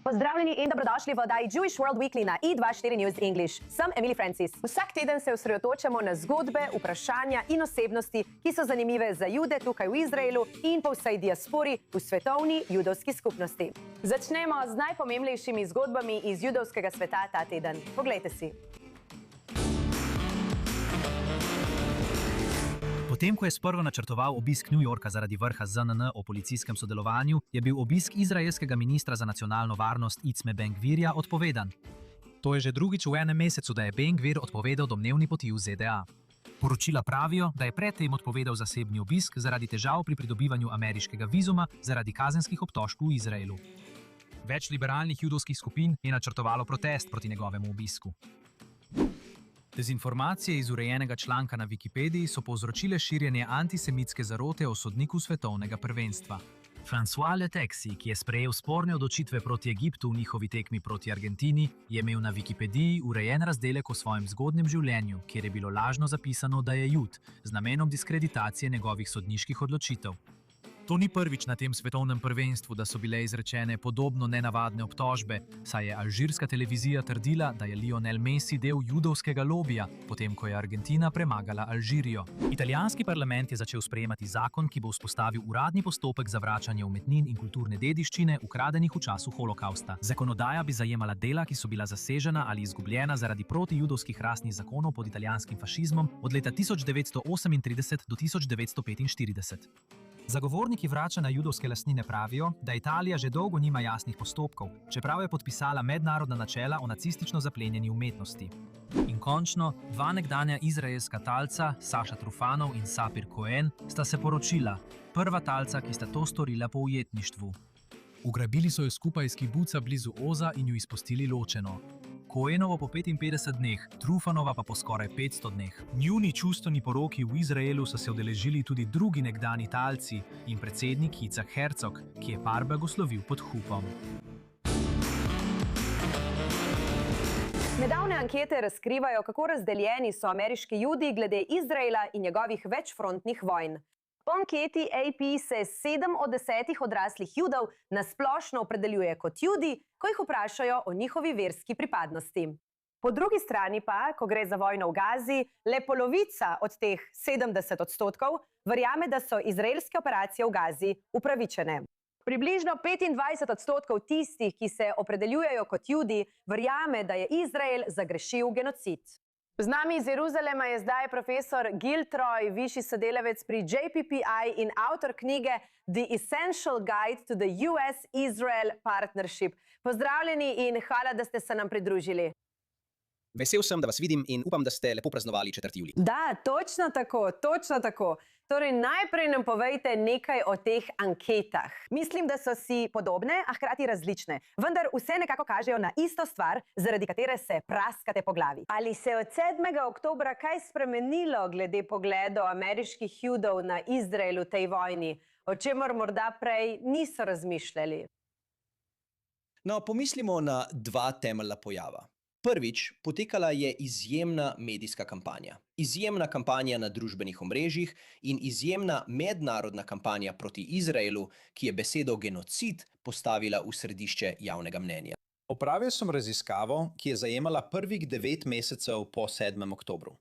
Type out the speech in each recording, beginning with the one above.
Pozdravljeni in dobrodošli v oddaji Jewish World Weekly na i24 News English. Sem Emily Francis. Vsak teden se osredotočamo na zgodbe, vprašanja in osebnosti, ki so zanimive za Jude tukaj v Izraelu in po vsej diaspori v svetovni judovski skupnosti. Začnemo z najpomembnejšimi zgodbami iz judovskega sveta ta teden. Poglejte si. Potem, ko je sprva načrtoval obisk New Yorka zaradi vrha ZNN o policijskem sodelovanju, je bil obisk izraelskega ministra za nacionalno varnost Itzme Ben-Gvirja odpovedan. To je že drugič v enem mesecu, da je Ben-Gvir odpovedal domnevni poti v ZDA. Poročila pravijo, da je predtem odpovedal zasebni obisk zaradi težav pri pridobivanju ameriškega vizuma zaradi kazenskih obtožb v Izraelu. Več liberalnih judovskih skupin je načrtovalo protest proti njegovemu obisku. Dezinformacije iz urejenega članka na Wikipediji so povzročile širjenje antisemitske zarote o sodniku svetovnega prvenstva. François Letexi, ki je sprejel sporne odločitve proti Egiptu v njihovi tekmi proti Argentini, je imel na Wikipediji urejen razdelek o svojem zgodnjem življenju, kjer je bilo lažno zapisano, da je Jud, z namenom diskreditacije njegovih sodniških odločitev. To ni prvič na tem svetovnem prvenstvu, da so bile izrečene podobno nenavadne obtožbe, saj je alžirska televizija trdila, da je Lionel Messi del judovskega lobija, potem ko je Argentina premagala Alžirijo. Italijanski parlament je začel sprejemati zakon, ki bo vzpostavil uradni postopek za vračanje umetnin in kulturne dediščine, ukradenih v času holokausta. Zakonodaja bi zajemala dela, ki so bila zasežena ali izgubljena zaradi protijudovskih rasnih zakonov pod italijanskim fašizmom od leta 1938 do 1945. Zagovorniki vračanja judovske lastnine pravijo, da Italija že dolgo nima jasnih postopkov, čeprav je podpisala mednarodna načela o nacistično zaplenjeni umetnosti. In končno, dva nekdanja izraelska talca, Saša Trufanov in Sapir Cohen, sta se poročila, prva talca, ki sta to storila po ujetništvu. Ugrabili so jo skupaj iz kibuca blizu Oza in jo izpustili ločeno. Cohenovo po 55 dneh, Trufanova pa po skoraj 500 dneh. Njuni čustveni poroki v Izraelu so se udeležili tudi drugi nekdani talci in predsednik Yitzhak Herzog, ki je par blagoslovil pod hupom. Nedavne ankete razkrivajo, kako razdeljeni so ameriški Judi glede Izraela in njegovih večfrontnih vojn. Po anketi AP se 7 od 10 odraslih Judov nasplošno opredeljuje kot Judi, ko jih vprašajo o njihovi verski pripadnosti. Po drugi strani pa, ko gre za vojno v Gazi, le polovica od teh 70% verjame, da so izraelske operacije v Gazi upravičene. Približno 25% tistih, ki se opredeljujejo kot Judi, verjame, da je Izrael zagrešil genocid. Z nami iz Jeruzalema je zdaj profesor Gil Troy, višji sodelavec pri JPPI in avtor knjige The Essential Guide to the US-Israel Partnership. Pozdravljeni in hvala, da ste se nam pridružili. Vesel sem, da vas vidim in upam, da ste lepo praznovali 4. julij. Da, točno tako, točno tako. Torej, najprej nam povejte nekaj o teh anketah. Mislim, da so si podobne, a hkrati različne. Vendar vse nekako kažejo na isto stvar, zaradi katere se praskate po glavi. Ali se je od 7. oktobra kaj spremenilo glede pogledov ameriških Judov na Izrael v tej vojni, o čemer morda prej niso razmišljali? No, pomislimo na dva temeljna pojava. Prvič, potekala je izjemna medijska kampanja. Izjemna kampanja na družbenih omrežjih in izjemna mednarodna kampanja proti Izraelu, ki je besedo genocid postavila v središče javnega mnenja. Opravil sem raziskavo, ki je zajemala prvih 9 mesecev po 7. oktobru.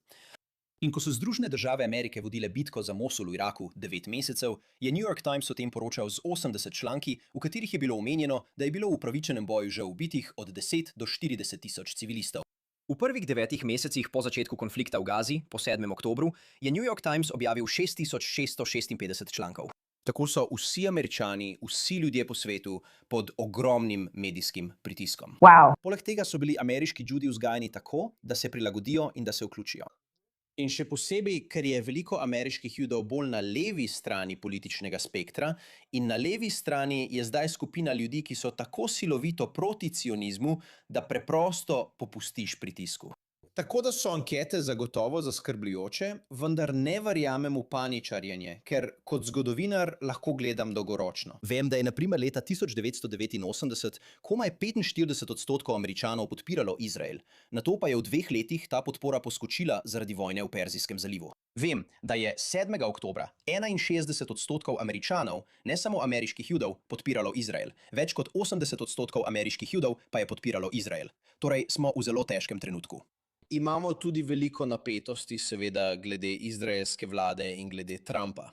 In ko so Združene države Amerike vodile bitko za Mosul v Iraku 9 mesecev, je New York Times o tem poročal z 80 članki, v katerih je bilo omenjeno, da je bilo v upravičenem boju že ubitih od 10 do 40 tisoč civilistov. V prvih 9 mesecih po začetku konflikta v Gazi, po 7. oktobru, je New York Times objavil 6656 člankov. Tako so vsi Američani, vsi ljudje po svetu pod ogromnim medijskim pritiskom. Wow. Poleg tega so bili ameriški Judi vzgajani tako, da se prilagodijo in da se vključijo. In še posebej, ker je veliko ameriških Judov bolj na levi strani političnega spektra in na levi strani je zdaj skupina ljudi, ki so tako silovito proti cionizmu, da preprosto popustiš pritisku. Tako da so ankete zagotovo zaskrbljujoče, vendar ne verjamem v paničarjenje, ker kot zgodovinar lahko gledam dolgoročno. Vem, da je na primer leta 1989 komaj 45% Američanov podpiralo Izrael, nato pa je v 2 letih ta podpora poskočila zaradi vojne v Perzijskem zalivu. Vem, da je 7. oktobra 61% Američanov, ne samo ameriških Judov, podpiralo Izrael, več kot 80% ameriških Judov pa je podpiralo Izrael. Torej smo v zelo težkem trenutku. Imamo tudi veliko napetosti, seveda, glede izraelske vlade in glede Trumpa.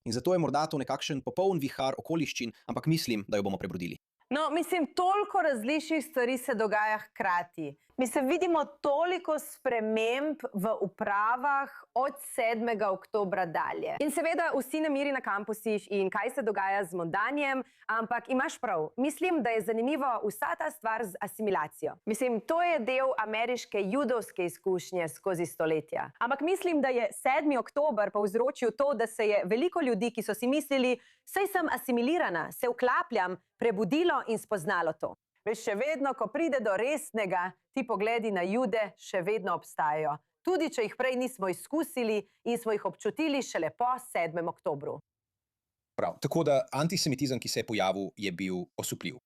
In zato je morda to nekakšen popoln vihar okoliščin, ampak mislim, da jo bomo prebrodili. No, mislim, toliko različnih stvari se dogaja hkrati. Mislim, vidimo toliko sprememb v upravah od 7. oktobra dalje. In seveda vsi nemiri na kampusih in kaj se dogaja z Mondanijem, ampak imaš prav. Mislim, da je zanimivo vsa ta stvar z asimilacijo. Mislim, to je del ameriške judovske izkušnje skozi stoletja. Ampak mislim, da je 7. oktober povzročil to, da se je veliko ljudi, ki so si mislili, saj sem asimilirana, se vklapljam, prebudilo in spoznalo to. Veš, še vedno, ko pride do resnega, ti pogledi na Jude še vedno obstajajo. Tudi, če jih prej nismo izkusili in smo jih občutili šele po 7. oktobru. Prav, tako da antisemitizem, ki se je pojavil, je bil osupljiv.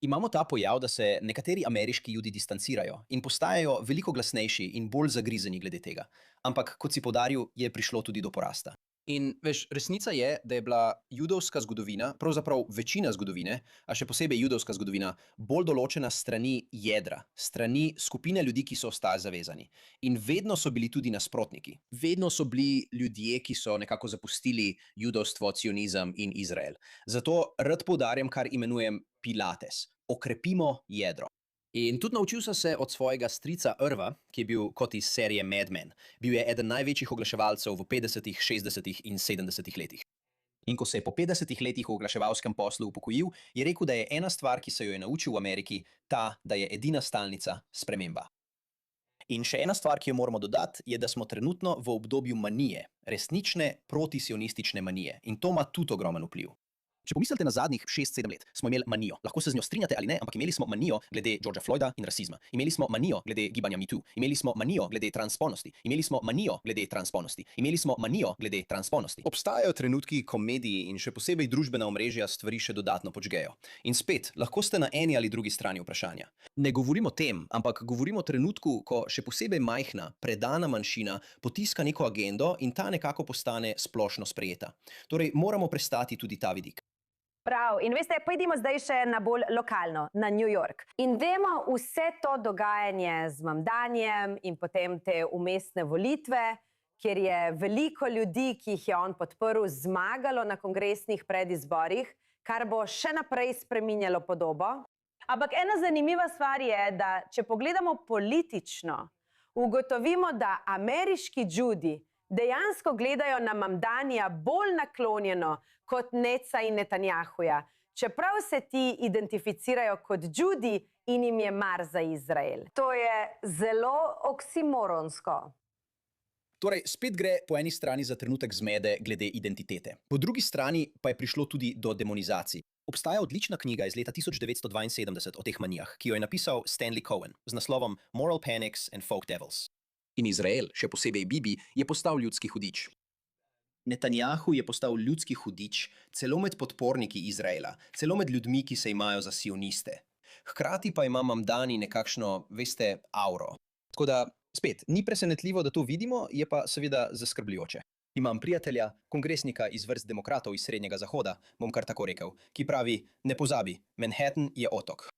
Imamo ta pojav, da se nekateri ameriški Judi distancirajo in postajajo veliko glasnejši in bolj zagrizeni glede tega. Ampak, kot si poudaril, je prišlo tudi do porasta. In veš, resnica je, da je bila judovska zgodovina, pravzaprav večina zgodovine, a še posebej judovska zgodovina, bolj določena strani jedra, strani skupine ljudi, ki so ostali zavezani. In vedno so bili tudi nasprotniki. Vedno so bili ljudje, ki so nekako zapustili judovstvo, cionizem in Izrael. Zato rad poudarjam, kar imenujem pilates. Okrepimo jedro. In tudi naučil sem se od svojega strica Irva, ki je bil kot iz serije Mad Men. Bil je eden največjih oglaševalcev v 50., 60. in 70. letih. In ko se je po 50 letih v oglaševalskem poslu upokojil, je rekel, da je ena stvar, ki se jo je naučil v Ameriki, ta, da je edina stalnica sprememba. In še ena stvar, ki jo moramo dodati, je, da smo trenutno v obdobju manije, resnične protisionistične manije. In to ima tudi ogromen vpliv. Če pomislite na zadnjih 6-7 let, smo imeli manijo. Lahko se z njo strinjate ali ne, ampak imeli smo manijo glede Georgea Floyda in rasizma. Imeli smo manijo glede gibanja Me Too. Imeli smo manijo glede transspolnosti. Imeli smo manijo glede transspolnosti. Imeli smo manijo glede transspolnosti. Obstajajo trenutki, ko mediji in še posebej družbena omrežja stvari še dodatno počgejo. In spet, lahko ste na eni ali drugi strani vprašanja. Ne govorim o tem, ampak govorim o trenutku, ko še posebej majhna, predana manjšina potiska neko agendo in ta nekako postane splošno sprejeta. Torej, moramo prestati tudi ta vidik. Prav, in veste, pojdimo zdaj še na bolj lokalno, na New York. In vemo vse to dogajanje z Mamdanijem in potem te umestne volitve, kjer je veliko ljudi, ki jih je on podprl, zmagalo na kongresnih predizborih, kar bo še naprej spreminjalo podobo. Ampak ena zanimiva stvar je, da če pogledamo politično, ugotovimo, da ameriški Judi dejansko gledajo na Mamdanija bolj naklonjeno kot Neca in Netanjahuja, čeprav se ti identificirajo kot Judi in jim je mar za Izrael. To je zelo oksimoronsko. Torej, spet gre po eni strani za trenutek zmede glede identitete. Po drugi strani pa je prišlo tudi do demonizacij. Obstaja odlična knjiga iz leta 1972 o teh manijah, ki jo je napisal Stanley Cohen z naslovom Moral Panics and Folk Devils. In Izrael, še posebej Bibi, je postal ljudski hudič. Netanjahu je postal ljudski hudič celo med podporniki Izraela, celo med ljudmi, ki se imajo za sioniste. Hkrati pa ima Mamdani nekakšno, veste, auro. Tako da, spet, ni presenetljivo, da to vidimo, je pa seveda zaskrbljujoče. Imam prijatelja, kongresnika iz vrst demokratov iz Srednjega zahoda, bom kar tako rekel, ki pravi, ne pozabi, Manhattan je otok.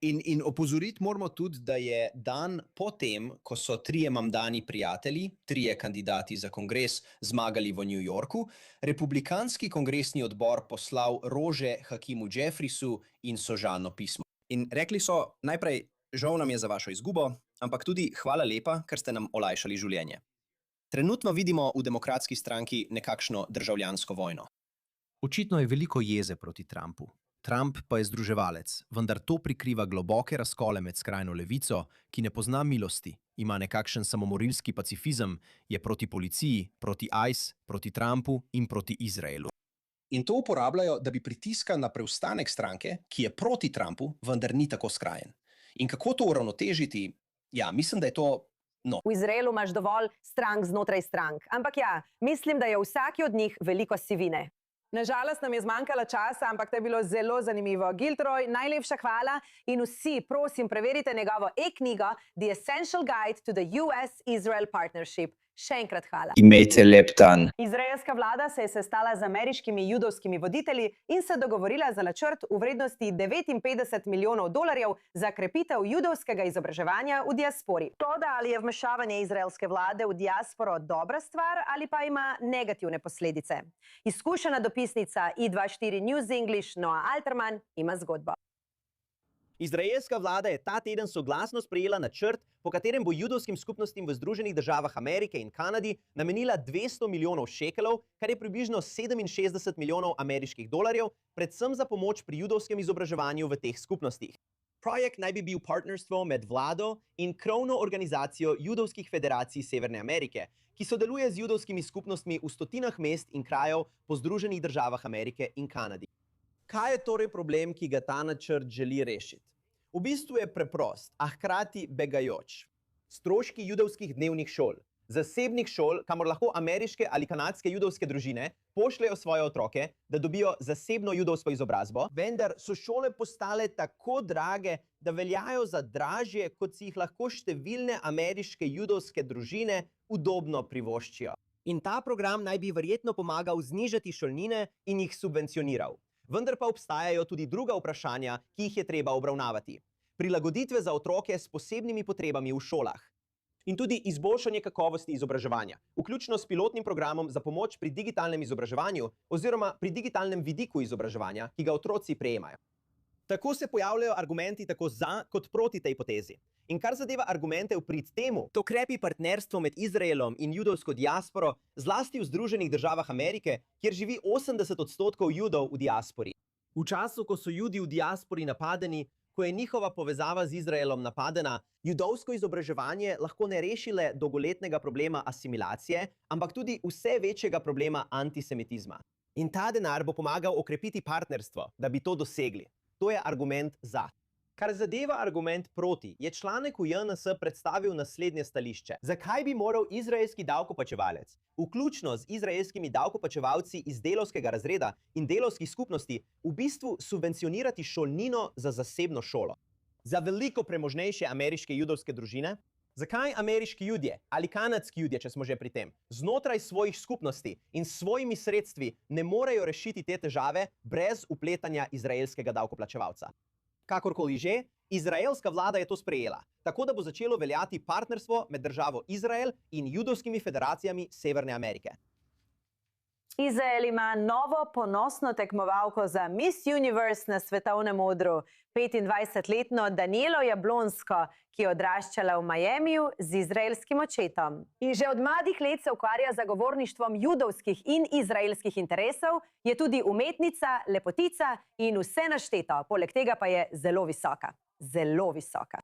In opozoriti moramo tudi, da je dan potem, ko so 3 Mamdani prijatelji, 3 kandidati za kongres, zmagali v New Yorku, republikanski kongresni odbor poslal rože Hakimu Jeffreysu in sožalno pismo. In rekli so, najprej, žal nam je za vašo izgubo, ampak tudi hvala lepa, ker ste nam olajšali življenje. Trenutno vidimo v demokratski stranki nekakšno državljansko vojno. Očitno je veliko jeze proti Trumpu. Trump pa je združevalec, vendar to prikriva globoke razkole med skrajno levico, ki ne pozna milosti, ima nekakšen samomorilski pacifizem, je proti policiji, proti ICE, proti Trumpu in proti Izraelu. In to uporabljajo, da bi pritiskali na preostanek stranke, ki je proti Trumpu, vendar ni tako skrajen. In kako to uravnotežiti? Ja, mislim, da je to V Izraelu imaš dovolj strank znotraj strank, ampak ja, mislim, da je v vsaki od njih veliko sivine. Nažalost nam je zmanjkalo časa, ampak to je bilo zelo zanimivo. Giltroj, najlepša hvala in vsi, prosim, preverite njegovo e-knjigo The Essential Guide to the US-Israel Partnership. Še enkrat hvala. Imejte lep dan. Izraelska vlada se je sestala z ameriškimi judovskimi voditelji in se dogovorila za načrt v vrednosti $59 milijonov za krepitev judovskega izobraževanja v diaspori. Toda ali je vmešavanje izraelske vlade v diasporo dobra stvar ali pa ima negativne posledice? Izkušena dopisnica i24 News English Noa Alterman ima zgodbo. Izraelska vlada je ta teden soglasno sprejela načrt, po katerem bo judovskim skupnostim v Združenih državah Amerike in Kanadi namenila 200 milijonov šekelov, kar je približno $67 milijonov ameriških dolarjev, predvsem za pomoč pri judovskem izobraževanju v teh skupnostih. Projekt naj bi bil partnerstvo med vlado in krovno organizacijo judovskih federacij Severne Amerike, ki sodeluje z judovskimi skupnostmi v stotinah mest in krajev po Združenih državah Amerike in Kanadi. Kaj je torej problem, ki ga ta načrt želi rešiti? V bistvu je preprost, a hkrati begajoč. Stroški judovskih dnevnih šol, zasebnih šol, kamor lahko ameriške ali kanadske judovske družine pošljejo svoje otroke, da dobijo zasebno judovsko izobrazbo, vendar so šole postale tako drage, da veljajo za dražje, kot si jih lahko številne ameriške judovske družine udobno privoščijo. In ta program naj bi verjetno pomagal znižati šolnine in jih subvencioniral. Vendar pa obstajajo tudi druga vprašanja, ki jih je treba obravnavati. Prilagoditve za otroke s posebnimi potrebami v šolah. In tudi izboljšanje kakovosti izobraževanja, vključno s pilotnim programom za pomoč pri digitalnem izobraževanju oziroma pri digitalnem vidiku izobraževanja, ki ga otroci prejemajo. Tako se pojavljajo argumenti tako za kot proti tej potezi. In kar zadeva argumente v prid temu, to krepi partnerstvo med Izraelom in judovsko diasporo, zlasti v Združenih državah Amerike, kjer živi 80% judov v diaspori. V času, ko so judi v diaspori napadeni, ko je njihova povezava z Izraelom napadena, judovsko izobraževanje lahko ne reši le dolgoletnega problema asimilacije, ampak tudi vse večjega problema antisemitizma. In ta denar bo pomagal okrepiti partnerstvo, da bi to dosegli. To je argument za. Kar zadeva argument proti, je članek v JNS predstavil naslednje stališče. Zakaj bi moral izraelski davkoplačevalec, vključno z izraelskimi davkoplačevalci iz delavskega razreda in delavskih skupnosti, v bistvu subvencionirati šolnino za zasebno šolo? Za veliko premožnejše ameriške judovske družine? Zakaj ameriški judje ali kanadski judje, če smo že pri tem, znotraj svojih skupnosti in s svojimi sredstvi ne morejo rešiti te težave brez vpletanja izraelskega davkoplačevalca? Kakorkoli že, izraelska vlada je to sprejela, tako da bo začelo veljati partnerstvo med državo Izrael in judovskimi federacijami Severne Amerike. Izrael ima novo ponosno tekmovalko za Miss Universe na svetovnem odru, 25-letno Danielo Jablonsko, ki je odraščala v Miamiju z izraelskim očetom. In že od mladih let se ukvarja z zagovorništvom judovskih in izraelskih interesov, je tudi umetnica, lepotica in vse našteto, poleg tega pa je zelo visoka. Zelo visoka.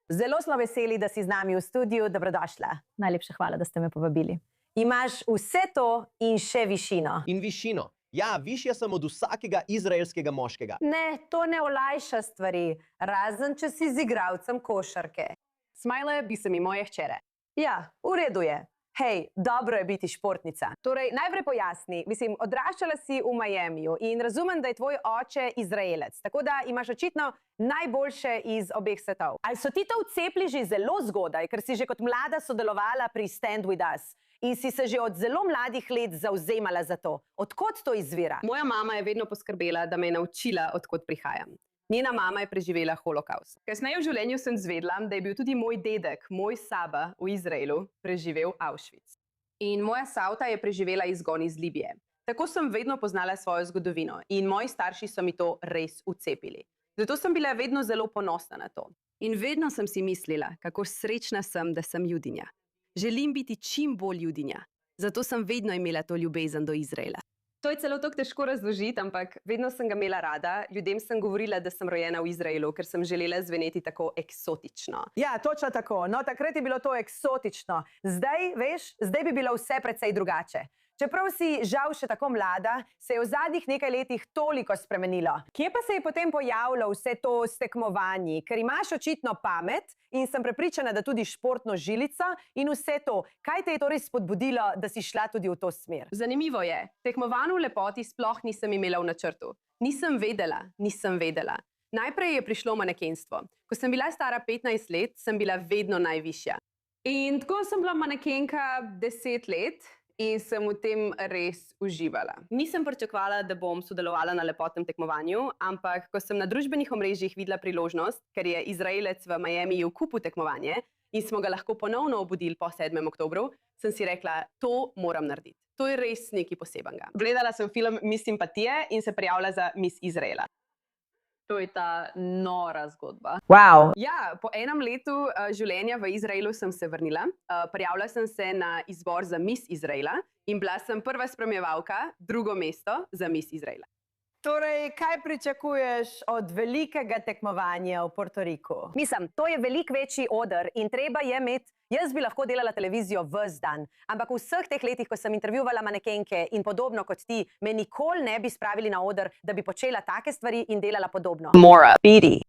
Zelo smo veseli, da si z nami v studiu. Dobrodošla. Najlepša hvala, da ste me povabili. Imaš vse to in še višino. In višino. Ja, višja sem od vsakega izraelskega moškega. Ne, to ne olajša stvari, razen če si z igralcem košarke. Smajle bi se mi moje hčere. Ja, v redu je. Hej, dobro je biti športnica. Torej, najprej pojasni, odraščala si v Miamiju in razumem, da je tvoj oče Izraelec, tako da imaš očitno najboljše iz obeh svetov. Ali so ti to vcepili že zelo zgodaj, ker si že kot mlada sodelovala pri Stand With Us in si se že od zelo mladih let zavzemala za to? Odkot to izvira? Moja mama je vedno poskrbela, da me je naučila, odkot prihajam. Njena mama je preživela holokaust. Kasneje v življenju sem zvedla, da je bil tudi moj dedek, moj saba v Izraelu, preživel Auschwitz. In moja savta je preživela izgon iz Libije. Tako sem vedno poznala svojo zgodovino in moji starši so mi to res vcepili. Zato sem bila vedno zelo ponosna na to. In vedno sem si mislila, kako srečna sem, da sem judinja. Želim biti čim bolj judinja. Zato sem vedno imela to ljubezen do Izraela. To je celo tako težko razložiti, ampak vedno sem ga imela rada. Ljudem sem govorila, da sem rojena v Izraelu, ker sem želela zveneti tako eksotično. Ja, točno tako. No, takrat je bilo to eksotično. Zdaj, veš, zdaj bi bilo vse precej drugače. Čeprav si žal še tako mlada, se je v zadnjih nekaj letih toliko spremenilo. Kje pa se je potem pojavilo vse to s tekmovanji? Ker imaš očitno pamet in sem prepričana, da tudi športno žilico in vse to. Kaj te je torej spodbudilo, da si šla tudi v to smer? Zanimivo je, tekmovanj v lepoti sploh nisem imela v načrtu. Nisem vedela. Najprej je prišlo manekenstvo. Ko sem bila stara 15 let, sem bila vedno najvišja. In tako sem bila manekenka 10 let. In sem v tem res uživala. Nisem pričakovala, da bom sodelovala na lepotnem tekmovanju, ampak ko sem na družbenih omrežjih videla priložnost, ker je Izraelec v Miamiju kupil tekmovanje in smo ga lahko ponovno obudili po 7. oktobru, sem si rekla, to moram narediti. To je res nekaj posebenega. Gledala sem film Miss Simpatije in se prijavila za Miss Izraela. To je ta nora zgodba. Wow. Ja, po enem letu življenja v Izraelu sem se vrnila. Prijavila sem se na izbor za Miss Izraela in bila sem prva spremljevalka, drugo mesto za Miss Izraela. Torej, kaj pričakuješ od velikega tekmovanja v Portoriku? Mislim, to je veliko večji oder in treba je imeti. Jaz bi lahko delala televizijo ves dan, ampak v vseh teh letih, ko sem intervjuvala manekenke in podobno kot ti, me nikoli ne bi spravili na oder, da bi počela take stvari in delala podobno. Mora. Biti.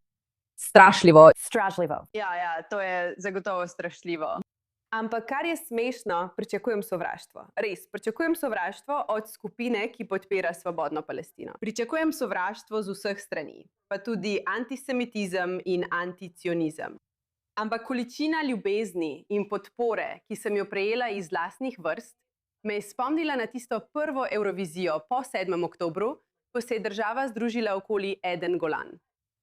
Strašljivo. Strašljivo. Ja, to je zagotovo strašljivo. Ampak kar je smešno, pričakujem sovraštvo. Res, pričakujem sovraštvo od skupine, ki podpira svobodno Palestino. Pričakujem sovraštvo z vseh strani, pa tudi antisemitizem in anticionizem. Ampak količina ljubezni in podpore, ki sem jo prejela iz lastnih vrst, me je spomnila na tisto prvo Eurovizijo po 7. oktobru, ko se je država združila okoli Eden Golan.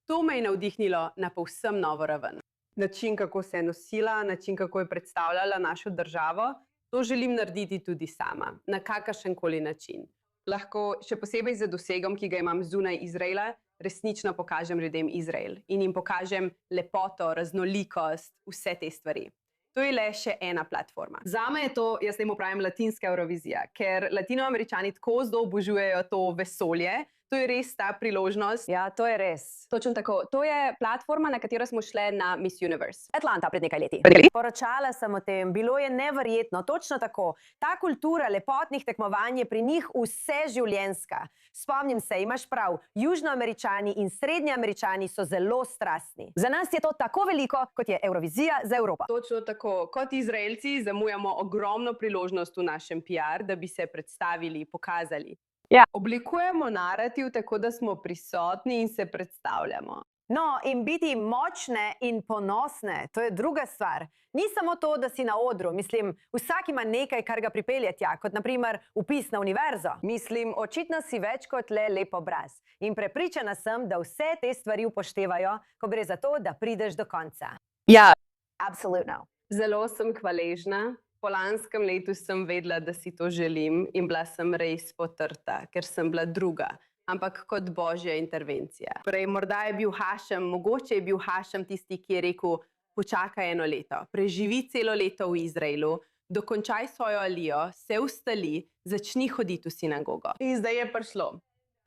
To me je navdihnilo na povsem novo raven. Način, kako se je nosila, način, kako je predstavljala našo državo, to želim narediti tudi sama, na kakršenkoli način. Lahko še posebej z dosegom, ki ga imam zunaj Izraela, resnično pokažem ljudem Izrael in jim pokažem lepoto, raznolikost, vse te stvari. To je le še ena platforma. Zame je to, jaz temu pravim, latinska Eurovizija, ker Latinoameričani tako zelo obožujejo to vesolje. To je res ta priložnost. Ja, to je res. Točno tako. To je platforma, na katero smo šle na Miss Universe. Atlanta pred nekaj leti. Poročala sem o tem, bilo je neverjetno, točno tako. Ta kultura lepotnih tekmovanj je pri njih vseživljenjska. Spomnim se, imaš prav, Južnoameričani in Srednjeameričani so zelo strastni. Za nas je to tako veliko, kot je Eurovizija za Evropo. Točno tako. Kot Izraelci zamujamo ogromno priložnost v našem PR, da bi se predstavili, pokazali. Ja. Oblikujemo narativ tako, da smo prisotni in se predstavljamo. No, in biti močne in ponosne, to je druga stvar. Ni samo to, da si na odru. Mislim, vsak ima nekaj, kar ga pripelje tja, kot naprimer vpis na univerzo. Mislim, očitno si več kot le lep obraz. In prepričana sem, da vse te stvari upoštevajo, ko gre za to, da prideš do konca. Ja. Absolutno. Zelo sem hvaležna. Po lanskem letu sem vedela, da si to želim in bila sem res potrta, ker sem bila druga, ampak kot božja intervencija. Prej morda je bil Hašem, mogoče je bil Hašem tisti, ki je rekel, počakaj eno leto, preživi celo leto v Izraelu, dokončaj svojo alijo, se ustali, začni hoditi v sinagogo. In zdaj je prišlo.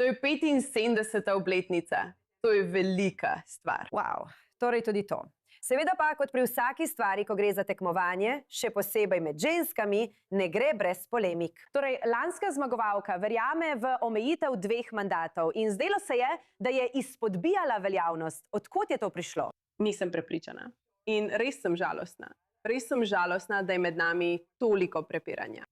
To je 75. obletnica. To je velika stvar. Wow, torej tudi to. Seveda pa, kot pri vsaki stvari, ko gre za tekmovanje, še posebej med ženskami, ne gre brez polemik. Torej, lanska zmagovalka verjame v omejitev 2 mandatov in zdelo se je, da je izpodbijala veljavnost. Od kod je to prišlo? Nisem prepričana. In res sem žalostna. Res sem žalostna, da je med nami toliko prepiranja.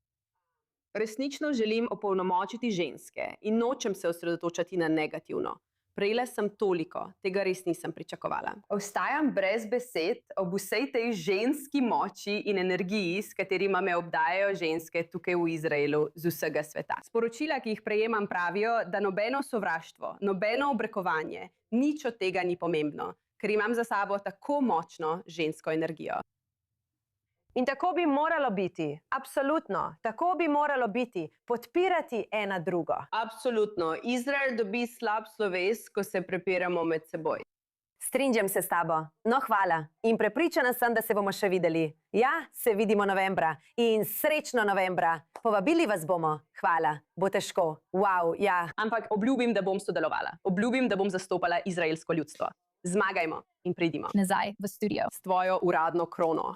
Resnično želim opolnomočiti ženske in nočem se osredotočati na negativno. Prejela sem toliko, tega res nisem pričakovala. Ostajam brez besed ob vsej tej ženski moči in energiji, s katerima me obdajajo ženske tukaj v Izraelu z vsega sveta. Sporočila, ki jih prejemam, pravijo, da nobeno sovraštvo, nobeno obrekovanje, nič od tega ni pomembno, ker imam za sabo tako močno žensko energijo. In tako bi moralo biti, absolutno, tako bi moralo biti, podpirati ena drugo. Absolutno, Izrael dobi slab sloves, ko se prepiramo med seboj. Strinjam se s tabo, no hvala in prepričana sem, da se bomo še videli. Ja, se vidimo novembra in srečno novembra. Povabili vas bomo, hvala, bo težko, wow, ja. Ampak obljubim, da bom sodelovala, obljubim, da bom zastopala izraelsko ljudstvo. Zmagajmo in pridimo nazaj v studio s tvojo uradno krono.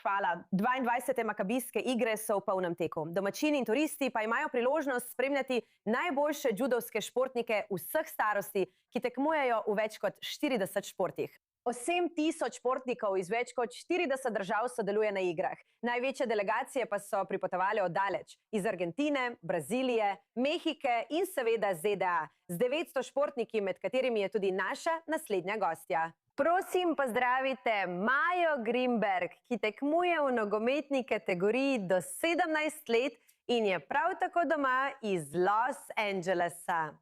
hvala. 22. makabijske igre so v polnem teku. Domačini in turisti pa imajo priložnost spremljati najboljše judovske športnike vseh starosti, ki tekmujejo v več kot 40 športih. 8.000 športnikov iz več kot 40 držav sodeluje na igrah. Največje delegacije pa so pripotovali od daleč. Iz Argentine, Brazilije, Mehike in seveda ZDA. Z 900 športniki, med katerimi je tudi naša naslednja gostja. Prosim, pozdravite Majo Grimberg, ki tekmuje v nogometni kategoriji do 17 let in je prav tako doma iz Los Angelesa.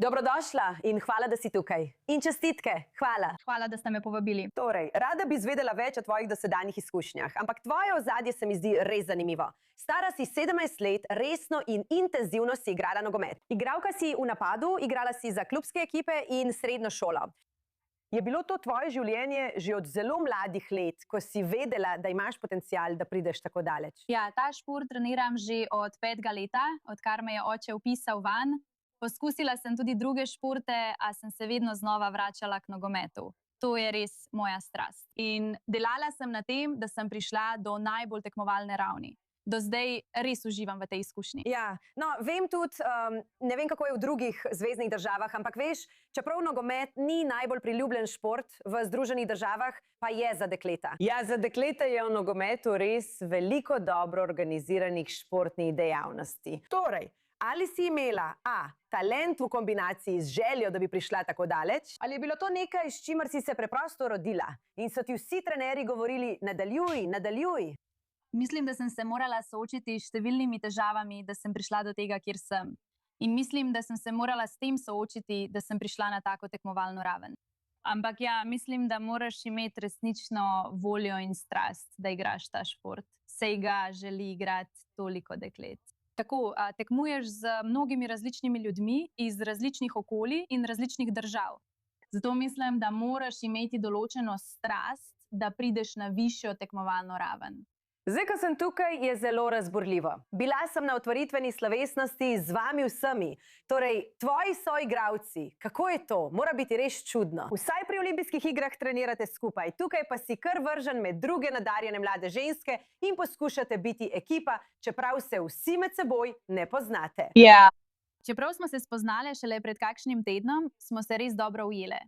Dobrodošla in hvala, da si tukaj. In čestitke, hvala. Hvala, da ste me povabili. Torej, rada bi izvedela več o tvojih dosedanjih izkušnjah, ampak tvoje ozadje se mi zdi res zanimivo. Stara si 17 let, resno in intenzivno si igrala nogomet. Igralka si v napadu, igrala si za klubske ekipe in srednjo šolo. Je bilo to tvoje življenje že od zelo mladih let, ko si vedela, da imaš potencial, da prideš tako daleč? Ja, ta šport treniram že od 5. leta, odkar me je oče vpisal vanj. Poskusila sem tudi druge športe, a sem se vedno znova vračala k nogometu. To je res moja strast. In delala sem na tem, da sem prišla do najbolj tekmovalne ravni. Do zdaj res uživam v tej izkušnji. Ja, no, vem tudi, ne vem, kako je v drugih zveznih državah, ampak veš, čeprav nogomet ni najbolj priljubljen šport v Združenih državah, pa je za dekleta. Ja, za dekleta je v nogometu res veliko dobro organiziranih športnih dejavnosti. Torej, ali si imela talent v kombinaciji z željo, da bi prišla tako daleč, ali je bilo to nekaj, s čimer si se preprosto rodila in so ti vsi trenerji govorili, nadaljuj, nadaljuj? Mislim, da sem se morala soočiti s številnimi težavami, da sem prišla do tega, kjer sem. In mislim, da sem se morala s tem soočiti, da sem prišla na tako tekmovalno raven. Ampak ja, mislim, da moraš imeti resnično voljo in strast, da igraš ta šport. Saj ga želi igrati toliko deklet. Tako, tekmuješ z mnogimi različnimi ljudmi iz različnih okolij in različnih držav. Zato mislim, da moraš imeti določeno strast, da prideš na višjo tekmovalno raven. Zdaj, ko sem tukaj, je zelo razburljivo. Bila sem na otvoritveni slovesnosti z vami vsemi. Torej, tvoji soigralci, kako je to? Mora biti res čudno. Vsaj pri olimpijskih igrah trenirate skupaj, tukaj pa si kar vržen med druge nadarjene mlade ženske in poskušate biti ekipa, čeprav se vsi med seboj ne poznate. Ja. Čeprav smo se spoznale šele pred kakšnim tednom, smo se res dobro ujele.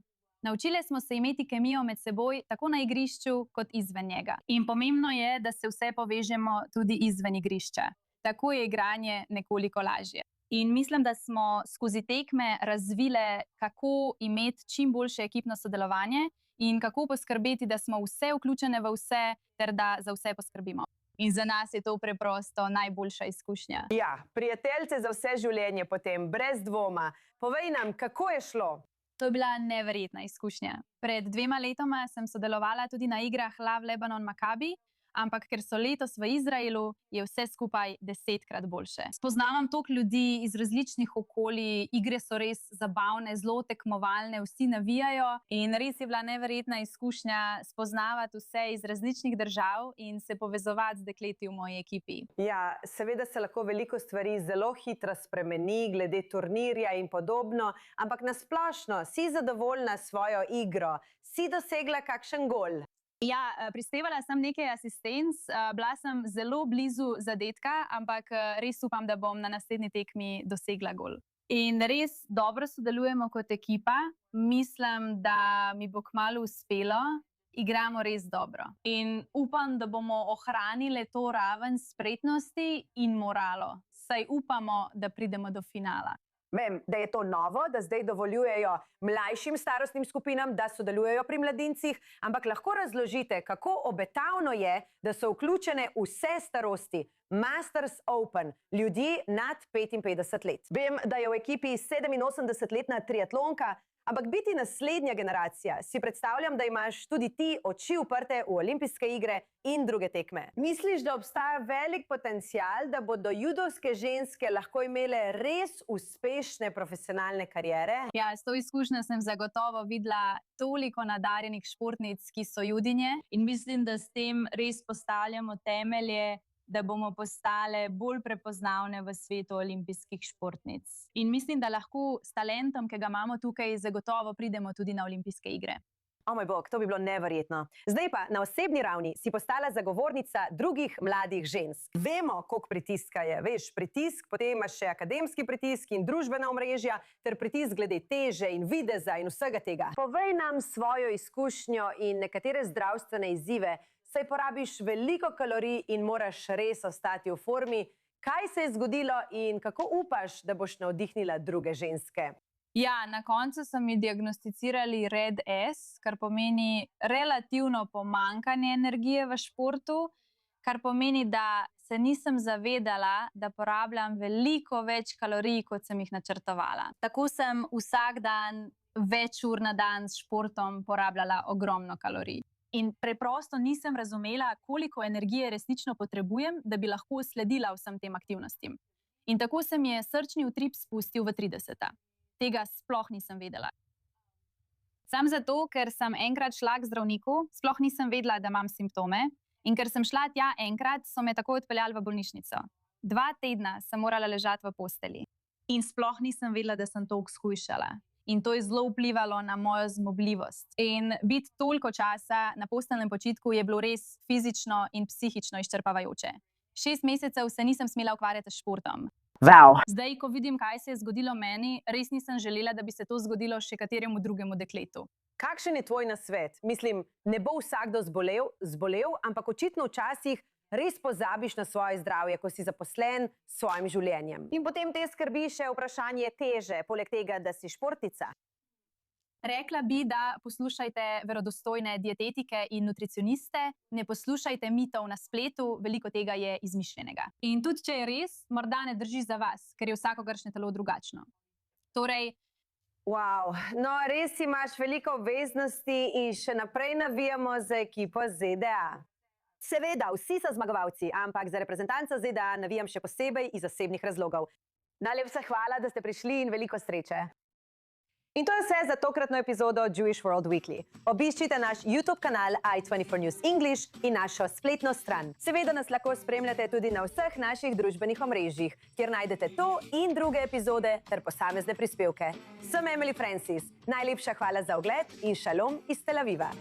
Naučile smo se imeti kemijo med seboj, tako na igrišču kot izven njega. In pomembno je, da se vse povežemo tudi izven igrišča. Tako je igranje nekoliko lažje. In mislim, da smo skozi tekme razvile, kako imeti čim boljše ekipno sodelovanje in kako poskrbeti, da smo vse vključene v vse, ter da za vse poskrbimo. In za nas je to preprosto najboljša izkušnja. Ja, prijateljice za vse življenje potem, brez dvoma. Povej nam, kako je šlo? To je bila neverjetna izkušnja. Pred 2 letoma sem sodelovala tudi na igrah Love Lebanon Maccabi, ampak ker so letos v Izraelu, je vse skupaj 10-krat boljše. Spoznavam toliko ljudi iz različnih okolij, igre so res zabavne, zelo tekmovalne, vsi navijajo in res je bila neverjetna izkušnja spoznavati vse iz različnih držav in se povezovati z dekleti v moji ekipi. Ja, seveda se lahko veliko stvari zelo hitro spremeni, glede turnirja in podobno, ampak na splošno si zadovoljna s svojo igro, si dosegla kakšen gol? Ja, prispevala sem nekaj asistenc, bila sem zelo blizu zadetka, ampak res upam, da bom na naslednji tekmi dosegla gol. In res dobro sodelujemo kot ekipa, mislim, da mi bo kmalu uspelo, igramo res dobro. In upam, da bomo ohranile to raven spretnosti in moralo, saj upamo, da pridemo do finala. Vem, da je to novo, da zdaj dovoljujejo mlajšim starostnim skupinam, da sodelujejo pri mladincih, ampak lahko razložite, kako obetavno je, da so vključene vse starosti. Masters Open, ljudje nad 55 let. Vem, da je v ekipi 87-letna triatlonka, ampak biti naslednja generacija, si predstavljam, da imaš tudi ti oči uprte v olimpijske igre in druge tekme. Misliš, da obstaja velik potencial, da bodo judovske ženske lahko imele res uspešne profesionalne kariere? Ja, s to izkušnjo sem zagotovo videla toliko nadarjenih športnic, ki so judinje, in mislim, da s tem res postavljamo temelje, da bomo postale bolj prepoznavne v svetu olimpijskih športnic. In mislim, da lahko s talentom, ki ga imamo tukaj, zagotovo pridemo tudi na olimpijske igre. O moj bog, to bi bilo neverjetno. Zdaj pa na osebni ravni si postala zagovornica drugih mladih žensk. Vemo, koliko pritiska je. Veš, pritisk, potem imaš še akademski pritisk in družbena omrežja, ter pritisk glede teže in videza in vsega tega. Povej nam svojo izkušnjo in nekatere zdravstvene izzive, saj porabiš veliko kalorij in moraš res ostati v formi. Kaj se je zgodilo in kako upaš, da boš navdihnila druge ženske? Ja, na koncu so mi diagnosticirali Red S, kar pomeni relativno pomanjkanje energije v športu, kar pomeni, da se nisem zavedala, da porabljam veliko več kalorij, kot sem jih načrtovala. Tako sem vsak dan, več ur na dan s športom porabljala ogromno kalorij. In preprosto nisem razumela, koliko energije resnično potrebujem, da bi lahko sledila vsem tem aktivnostim. In tako se mi je srčni utrip spustil v 30. Tega sploh nisem vedela. Sam zato, ker sem enkrat šla k zdravniku, sploh nisem vedela, da imam simptome, in ker sem šla tja enkrat, so me takoj odpeljali v bolnišnico. 2 tedna sem morala ležati v posteli. In sploh nisem vedela, da sem toliko shujšala. In to je zelo vplivalo na mojo zmogljivost. In biti toliko časa na posteljnem počitku je bilo res fizično in psihično izčrpavajoče. 6 mesecev se nisem smela ukvarjati s športom. Wow. Zdaj, ko vidim, kaj se je zgodilo meni, res nisem želela, da bi se to zgodilo še kateremu drugemu dekletu. Kakšen je tvoj nasvet? Mislim, ne bo vsakdo zbolel, ampak očitno včasih res pozabiš na svoje zdravje, ko si zaposlen s svojim življenjem. In potem te skrbi še vprašanje teže, poleg tega, da si športnica. Rekla bi, da poslušajte verodostojne dietetike in nutricioniste, ne poslušajte mitov na spletu, veliko tega je izmišljenega. In tudi, če je res, morda ne drži za vas, ker je vsakogaršnje telo drugačno. Torej, Wow, no res imaš veliko obveznosti in še naprej navijamo za ekipo ZDA. Seveda, vsi so zmagovalci, ampak za reprezentanco ZDA navijam še posebej iz osebnih razlogov. Najlepša hvala, da ste prišli in veliko sreče. In to je vse za tokratno epizodo Jewish World Weekly. Obiščite naš YouTube kanal i24 News English in našo spletno stran. Seveda nas lahko spremljate tudi na vseh naših družbenih omrežjih, kjer najdete to in druge epizode ter posamezne prispevke. Sem Emily Francis. Najlepša hvala za ogled in šalom iz Tel Aviva.